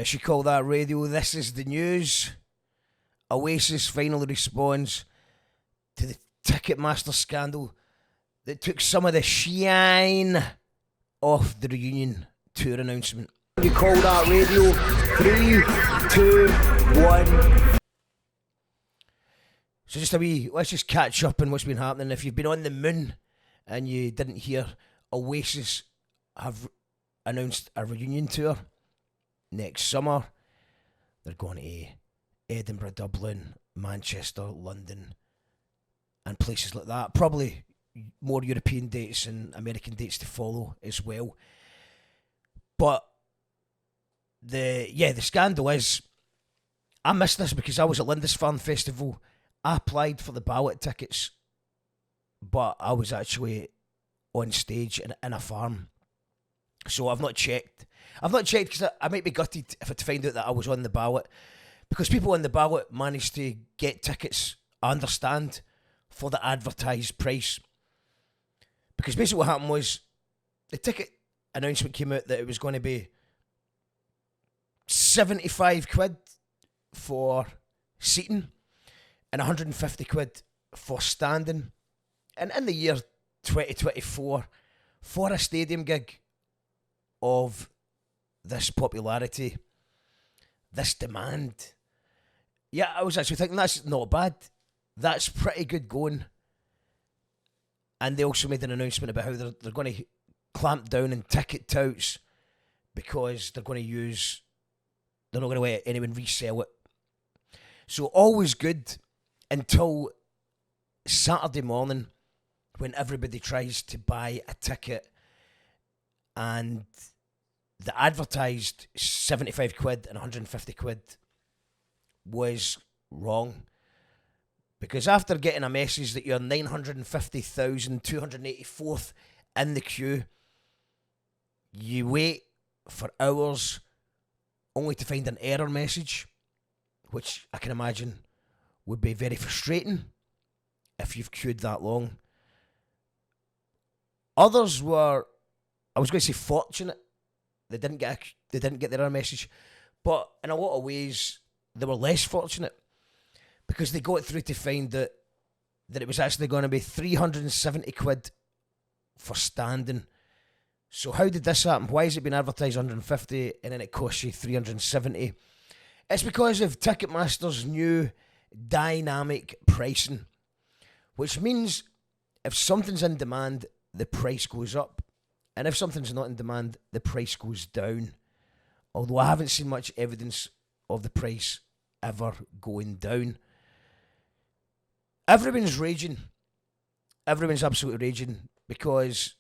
She called that radio. This is the news. Oasis finally responds to the Ticketmaster scandal that took some of the shine off the reunion tour announcement. You call that radio. 3, 2, 1. So just let's just catch up on what's been happening. If you've been on the moon and you didn't hear, Oasis have announced a reunion tour next summer. They're going to Edinburgh, Dublin, Manchester, London, and places like that. Probably more European dates and American dates to follow as well. But the scandal is, I missed this because I was at Lindisfarne Festival. I applied for the ballot tickets, but I was actually on stage in a farm. So I've not checked. Because I might be gutted if I find out that I was on the ballot. Because people on the ballot managed to get tickets, I understand, for the advertised price. Because basically what happened was, the ticket announcement came out that it was going to be 75 quid for seating and 150 quid for standing. And in the year 2024, for a stadium gig of this popularity, this demand, yeah, I was actually thinking that's not bad. That's pretty good going. And they also made an announcement about how they're going to clamp down on ticket touts because they're not going to let anyone resell it. So always good until Saturday morning when everybody tries to buy a ticket and the advertised 75 quid and 150 quid was wrong. Because after getting a message that you're 950,284th in the queue, you wait for hours only to find an error message, which I can imagine would be very frustrating if you've queued that long. Others were, I was going to say fortunate. They didn't get the error message, but in a lot of ways they were less fortunate because they got through to find that it was actually going to be 370 quid for standing. So how did this happen? Why has it been advertised 150 and then it costs you 370? It's because of Ticketmaster's new dynamic pricing, which means if something's in demand, the price goes up. And if something's not in demand, the price goes down. Although I haven't seen much evidence of the price ever going down. Everyone's raging. Everyone's absolutely raging because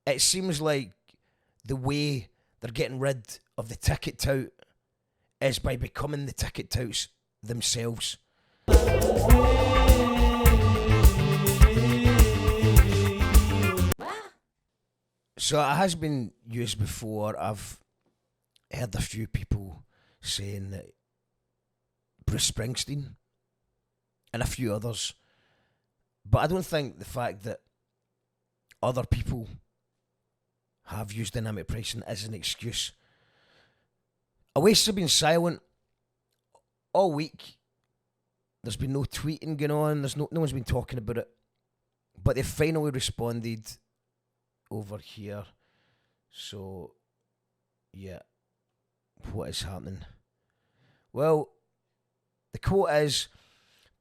it seems like the way they're getting rid of the ticket tout is by becoming the ticket touts themselves. So it has been used before. I've heard a few people saying that Bruce Springsteen and a few others, but I don't think the fact that other people have used dynamic pricing as an excuse. Oasis have been silent all week. There's been no tweeting going on. No one's been talking about it, but they finally responded over here. So, yeah, what is happening? Well, the quote is,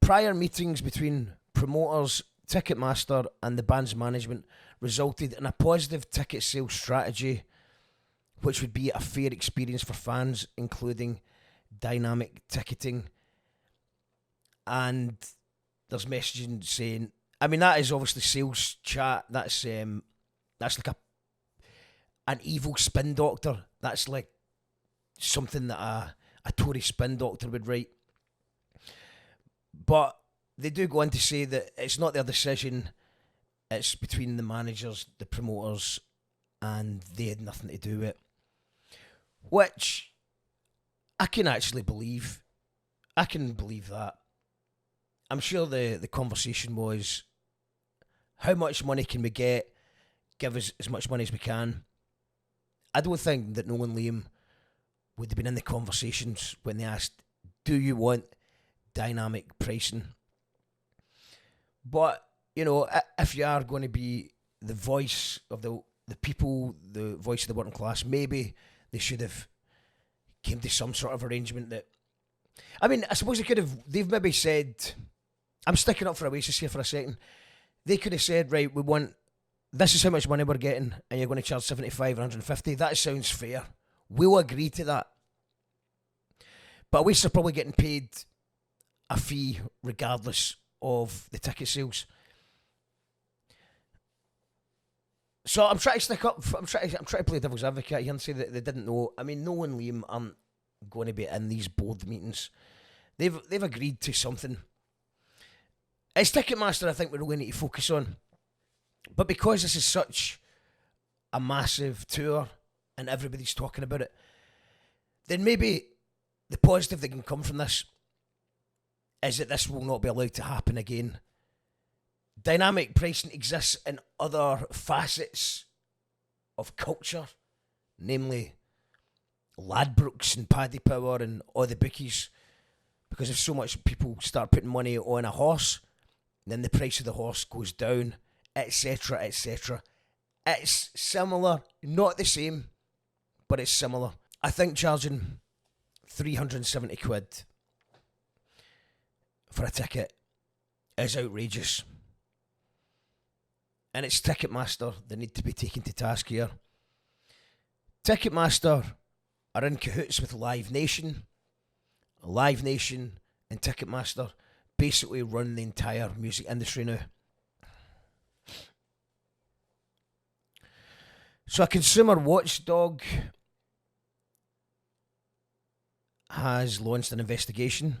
prior meetings between promoters, Ticketmaster and the band's management resulted in a positive ticket sales strategy, which would be a fair experience for fans, including dynamic ticketing. And there's messaging saying, I mean, that is obviously sales chat. That's like an evil spin doctor. That's like something that a Tory spin doctor would write. But they do go on to say that it's not their decision. It's between the managers, the promoters, and they had nothing to do with it. Which I can actually believe. I can believe that. I'm sure the conversation was, how much money can we get? Give us as much money as we can. I don't think that Noel and Liam would have been in the conversations when they asked, do you want dynamic pricing? But, you know, if you are going to be the voice of the people, the voice of the working class, maybe they should have came to some sort of arrangement that... I mean, I suppose they've maybe said... I'm sticking up for Oasis here for a second. They could have said, right, this is how much money we're getting, and you're going to charge 75 or 150. That sounds fair. We'll agree to that. But Oasis are probably getting paid a fee regardless of the ticket sales. So I'm trying to stick up. I'm trying to play devil's advocate here and say that they didn't know. I mean, Noel and Liam aren't going to be in these board meetings. They've agreed to something. It's Ticketmaster, I think, we really need to focus on. But because this is such a massive tour and everybody's talking about it, then maybe the positive that can come from this is that this will not be allowed to happen again. Dynamic pricing exists in other facets of culture, namely Ladbrokes and Paddy Power and all the bookies, because if so much people start putting money on a horse, then the price of the horse goes down, etc., etc. It's similar, not the same, but it's similar. I think charging 370 quid for a ticket is outrageous. And it's Ticketmaster that need to be taken to task here. Ticketmaster are in cahoots with Live Nation. Live Nation and Ticketmaster basically run the entire music industry now. So a consumer watchdog has launched an investigation.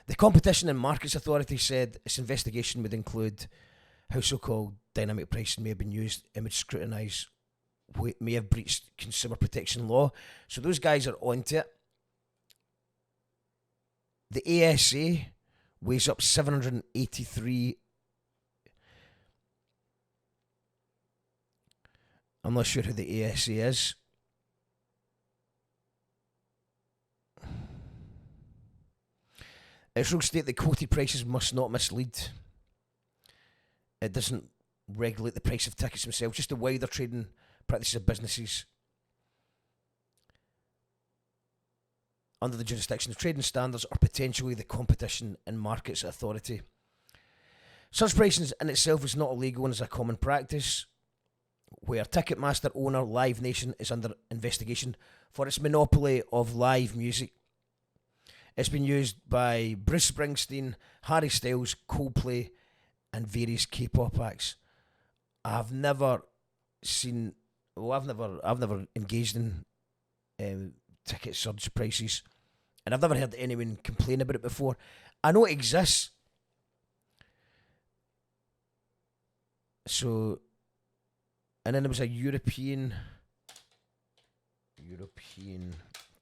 The Competition and Markets Authority said its investigation would include how so-called dynamic pricing may have been used and would scrutinise what may have breached consumer protection law. So those guys are onto it. The ASA weighs up 783. I'm not sure who the ASA is. Its rules state that quoted prices must not mislead. It doesn't regulate the price of tickets themselves, just the wider trading practices of businesses under the jurisdiction of trading standards or potentially the Competition and Markets Authority. Such pricing in itself is not illegal and is a common practice, where Ticketmaster owner Live Nation is under investigation for its monopoly of live music. It's been used by Bruce Springsteen, Harry Styles, Coldplay, and various K-pop acts. I've never engaged in ticket surge prices, and I've never heard anyone complain about it before. I know it exists. So, and then there was a European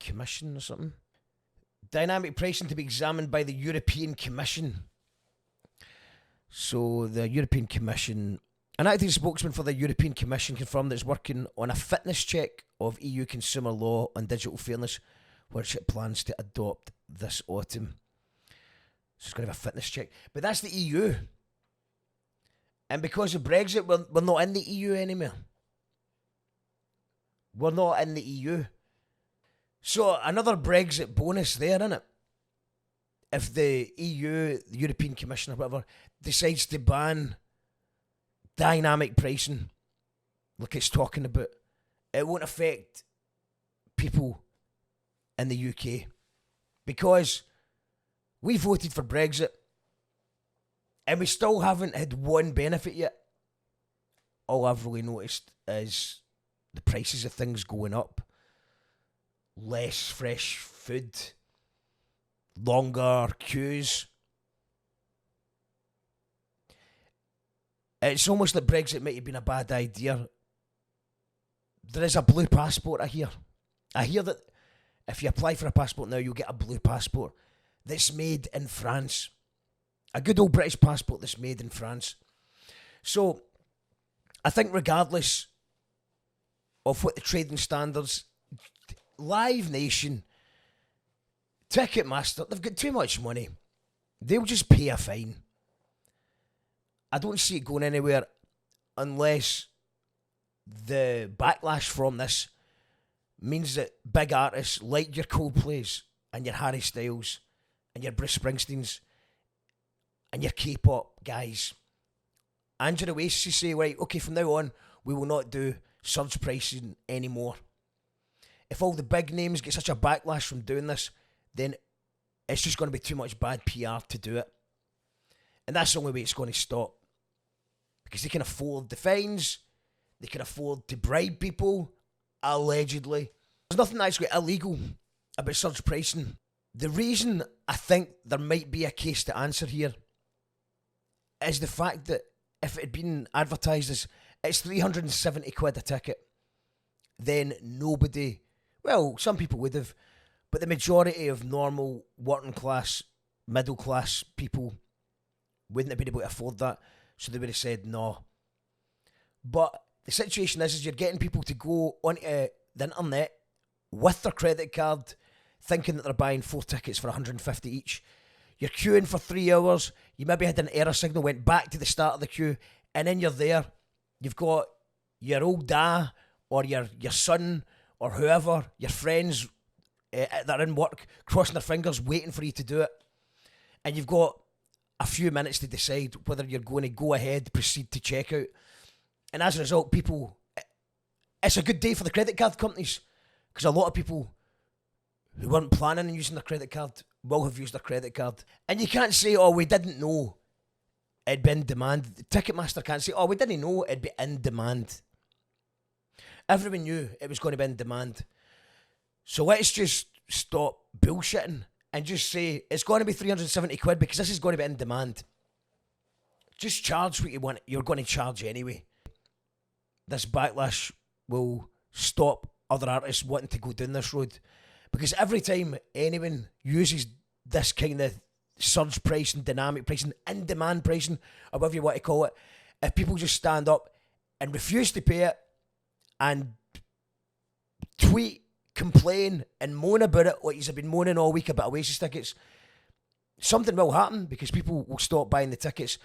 Commission or something. Dynamic pricing to be examined by the European Commission. So the European Commission, an acting spokesman for the European Commission confirmed that it's working on a fitness check of EU consumer law on digital fairness, which it plans to adopt this autumn. So it's going to have a fitness check. But that's the EU. And because of Brexit, we're not in the EU anymore. We're not in the EU. So another Brexit bonus there, innit? If the EU, the European Commission or whatever, decides to ban dynamic pricing, like it's talking about, it won't affect people in the UK. Because we voted for Brexit and we still haven't had one benefit yet. All I've really noticed is the prices of things going up. Less fresh food, longer queues. It's almost like Brexit might have been a bad idea. There is a blue passport, I hear. I hear that if you apply for a passport now, you'll get a blue passport that's made in France. A good old British passport that's made in France. So, I think regardless of what the trading standards Live Nation, Ticketmaster, they've got too much money. They'll just pay a fine. I don't see it going anywhere unless the backlash from this means that big artists like your Coldplays and your Harry Styles and your Bruce Springsteens and your K-pop guys and your Oasis say, right, okay, from now on, we will not do surge pricing anymore. If all the big names get such a backlash from doing this, then it's just going to be too much bad PR to do it. And that's the only way it's going to stop. Because they can afford the fines, they can afford to bribe people, allegedly. There's nothing actually illegal about surge pricing. The reason I think there might be a case to answer here is the fact that if it had been advertised as it's 370 quid a ticket, then nobody, well, some people would have, but the majority of normal working class, middle class people wouldn't have been able to afford that, so they would have said no. But the situation is you're getting people to go onto the internet with their credit card, thinking that they're buying 4 tickets for 150 each. You're queuing for 3 hours, you maybe had an error signal, went back to the start of the queue, and then you're there. You've got your old dad, or your son, or whoever, your friends that are in work, crossing their fingers, waiting for you to do it. And you've got a few minutes to decide whether you're going to go ahead, proceed to checkout. And as a result, it's a good day for the credit card companies, because a lot of people who weren't planning on using their credit card will have used their credit card. And you can't say, oh, we didn't know it'd be in demand. Ticketmaster can't say, oh, we didn't know it'd be in demand. Everyone knew it was going to be in demand. So let's just stop bullshitting and just say it's going to be 370 quid because this is going to be in demand. Just charge what you want. You're going to charge anyway. This backlash will stop other artists wanting to go down this road. Because every time anyone uses this kind of surge pricing, dynamic pricing, in-demand pricing, or whatever you want to call it, if people just stand up and refuse to pay it and tweet, complain and moan about it like you've been moaning all week about Oasis tickets, something will happen because people will stop buying the tickets.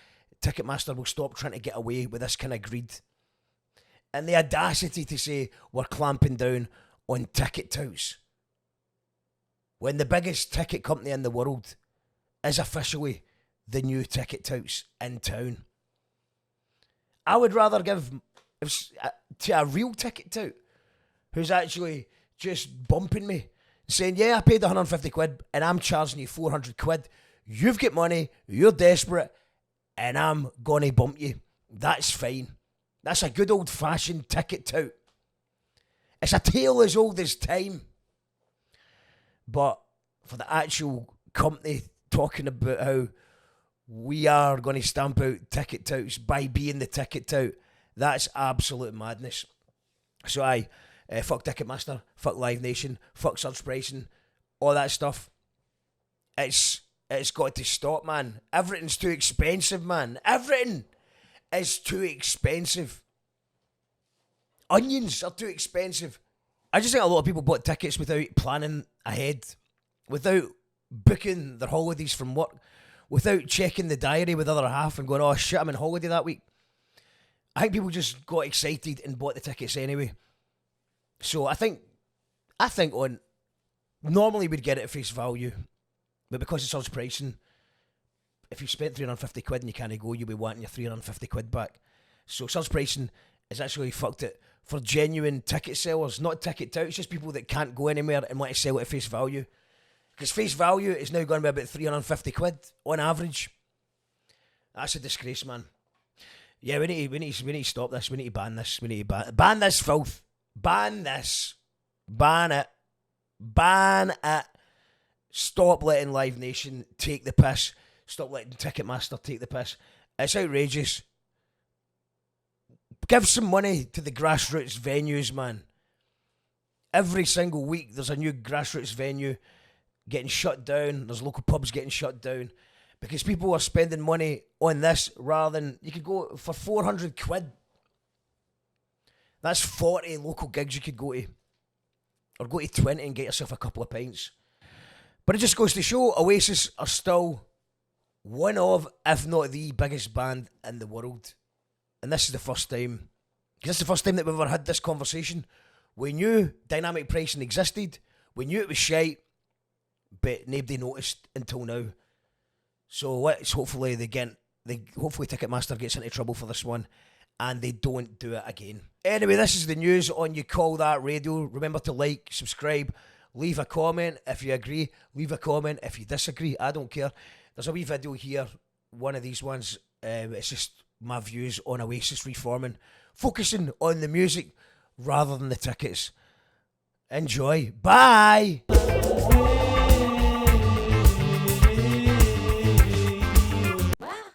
Ticketmaster will stop trying to get away with this kind of greed. And the audacity to say we're clamping down on ticket touts when the biggest ticket company in the world is officially the new ticket touts in town. I would rather give to a real ticket tout who's actually just bumping me, saying, yeah, I paid 150 quid and I'm charging you 400 quid. You've got money, you're desperate, and I'm going to bump you. That's fine. That's a good old-fashioned ticket tout. It's a tale as old as time. But for the actual company talking about how we are going to stamp out ticket touts by being the ticket tout, that's absolute madness. So fuck Ticketmaster, fuck Live Nation, fuck surge pricing, all that stuff. It's got to stop, man. Everything's too expensive, man. Everything is too expensive. Onions are too expensive. I just think a lot of people bought tickets without planning ahead, without booking their holidays from work, without checking the diary with the other half and going, oh shit, I'm on holiday that week. I think people just got excited and bought the tickets anyway. So I think normally we'd get it at face value, but because it's surge pricing, if you spent 350 quid and you can't go, you'll be wanting your 350 quid back. So surge pricing is actually fucked it for genuine ticket sellers, not ticket touts, just people that can't go anywhere and want to sell it at face value. Because face value is now going to be about 350 quid on average. That's a disgrace, man. Yeah, we need to stop this. We need to ban this. We need to ban this filth. Ban this. Ban it. Ban it. Stop letting Live Nation take the piss. Stop letting Ticketmaster take the piss. It's outrageous. Give some money to the grassroots venues, man. Every single week there's a new grassroots venue getting shut down. There's local pubs getting shut down because people are spending money on this rather than you could go for 400 quid. That's 40 local gigs you could go to. or go to 20 and get yourself a couple of pints. But it just goes to show Oasis are still one of, if not the biggest band in the world. And this is the first time, because this is the first time that we've ever had this conversation. We knew dynamic pricing existed, we knew it was shite, but nobody noticed until now. So let's hopefully hopefully Ticketmaster gets into trouble for this one and they don't do it again. Anyway, this is the news on You Call That Radio. Remember to like, subscribe, leave a comment if you agree, leave a comment if you disagree. I don't care. There's a wee video here, one of these ones. It's just my views on Oasis reforming, focusing on the music rather than the tickets. Enjoy. Bye.